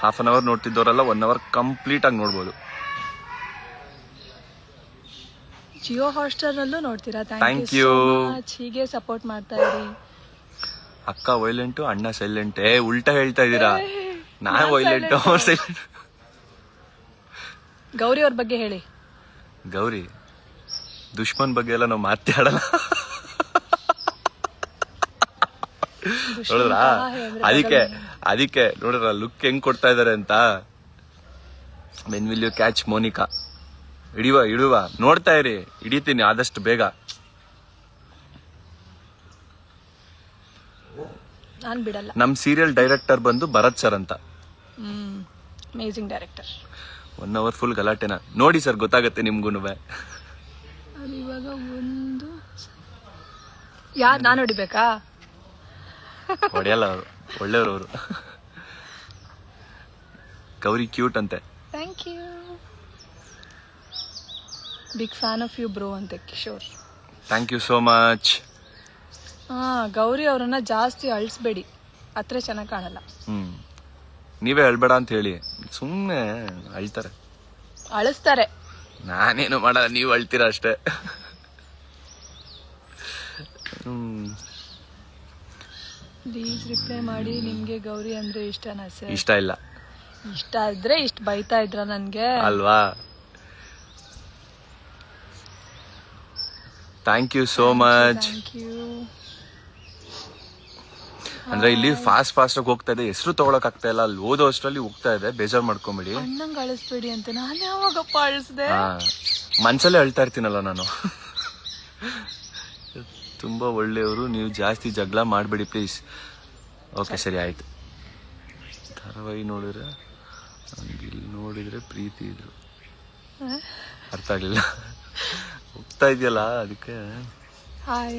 Half an hour ನೋಡ್ತಿದ್ದವರೆಲ್ಲ 1 hour complete ಆಗಿ ನೋಡ್ಬೋದು. ಜಿಯೋ ಹಾಟ್ಸ್ಟಾರ್ ನಲ್ಲೂ ನೋಡ್ತೀರಾ? Thank thank you. You so much. ಹೀಗೆ ಸಪೋರ್ಟ್ ಮಾಡ್ತಾ ಇರಿ. ಅಕ್ಕ ವೈಲೆಂಟು, ಅಣ್ಣ ಸೈಲೆಂಟ್. ಉಲ್ಟಾ ಹೇಳ್ತಾ ಇದ್ದೀರಾ. ನಾ ವೈಲೆಂಟು, ಅವ್ರು ಸೈಲೆಂಟ್. ಗೌರಿ ಅವ್ರ ಬಗ್ಗೆ ಹೇಳಿ. ಗೌರಿ ದುಶ್ಮನ್ ಬಗ್ಗೆ ಎಲ್ಲ ನಾವು ಮಾತಾಡಲ್ಲ. ನೋಡಿದ್ರ ಅದಕ್ಕೆ ನೋಡ್ರ ಲುಕ್ ಹೆಂಗ್ ಕೊಡ್ತಾ ಇದಾರೆ ಅಂತ. When will you catch Monica? ಇಡುವ ನೋಡ್ತಾ ಇರಿ, ಹಿಡಿತೀನಿ ಆದಷ್ಟು ಬೇಗ. ನಾನ್ ಬಿಡಲ್ಲ. ನಮ್ ಸೀರಿಯಲ್ ಡೈರೆಕ್ಟರ್ ಬಂದು ಭರತ್ ಸರ್ ಅಂತ. Amazing director. 1 ಅವರ್ ಫುಲ್ ಗಲಾಟೆನ ನೋಡಿ ಸರ್, ಗೊತ್ತಾಗತ್ತೆ ನಿಮ್ಗೂನು. ಇವಾಗ ಒಂದು ಯಾರು ನಾನು ಹೊಡಿಬೇಕಾ? ಹೊಡೆಯಲ್ಲ, ಅವರು ಒಳ್ಳೆಯವರು. ಅವರು ಗೌರಿ ಕ್ಯೂಟ್ ಅಂತೆ. Thank you. Big fan of you bro ಅಂತೆ Kishore. Thank you so much. Gauri ಅವರನ್ನ ಜಾಸ್ತಿ ಅಳಿಸ್ಬೇಡಿ, ಹತ್ರ ಚೆನ್ನಾಗಿ ಕಾಣಲ್ಲ. ನೀವೇ ಹೇಳ್ಬೇಡ ಅಂತ ಹೇಳಿ, ಸುಮ್ಮನೆ ಅಳ್ತಾರೆ. ಅಳಿಸ್ತಾರೆ. ನಾನೇನು ಮಾಡಲ್ಲ, ನೀವು ಅಳ್ತೀರಾ ಅಷ್ಟೇ. ಪ್ಲೀಸ್ ರಿಪ್ಲೈ ಮಾಡಿ. ನಿಮ್ಗೆ ಗೌರಿ ಅಂದ್ರೆ ಇಷ್ಟನಾ ಸರ್? ಇಷ್ಟ ಇಲ್ಲ. ಇಷ್ಟ ಇದ್ರೆ ಇಷ್ಟ ಬೈತಾ ಇದ್ರ ನನ್ಗೆ ಅಲ್ವಾ? Thank you so much. Thank you. ಅಂದ್ರೆ ಇಲ್ಲಿ ಫಾಸ್ಟ್ ಆಗಿ ಹೋಗ್ತಾ ಇದೆ, ಹೆಸರು ತಗೊಳಕ್ ಆಗ್ತಾ ಇಲ್ಲ. ಅಲ್ಲಿ ಓದೋ ಅಷ್ಟರಲ್ಲಿ ಹೋಗ್ತಾ ಇದೆ, ಬೇಜಾರ್ ಮಾಡ್ಕೊಂಬಿಡಿ. ಅಣ್ಣಂಗ್ ಅಳಿಸ್ಬೇಡಿ ಅಂತ ನಾನು ಯಾವಾಗಪ್ಪ ಅಳಿಸ್ದೆ? ಮನ್ಸಲ್ಲೇ ಅಳ್ತಾ ಇರ್ತೀನಲ್ಲ ನಾನು. ತುಂಬಾ ಒಳ್ಳೆಯವರು, ನೀವು ಜಾಸ್ತಿ ಜಗಳ ಮಾಡಬೇಡಿ ಪ್ಲೀಸ್. ಓಕೆ ಸರಿ ಆಯ್ತು. ಧಾರಾವಾಹಿ ನೋಡಿದ್ರೆ ಪ್ರೀತಿ ಇದ್ರು. ಅರ್ಥ ಆಗ್ಲಿಲ್ಲ. ಹೋಗ್ತಾ ಇದೆಯಲ್ಲ ಅದಕ್ಕೆ. ಹಾಯ್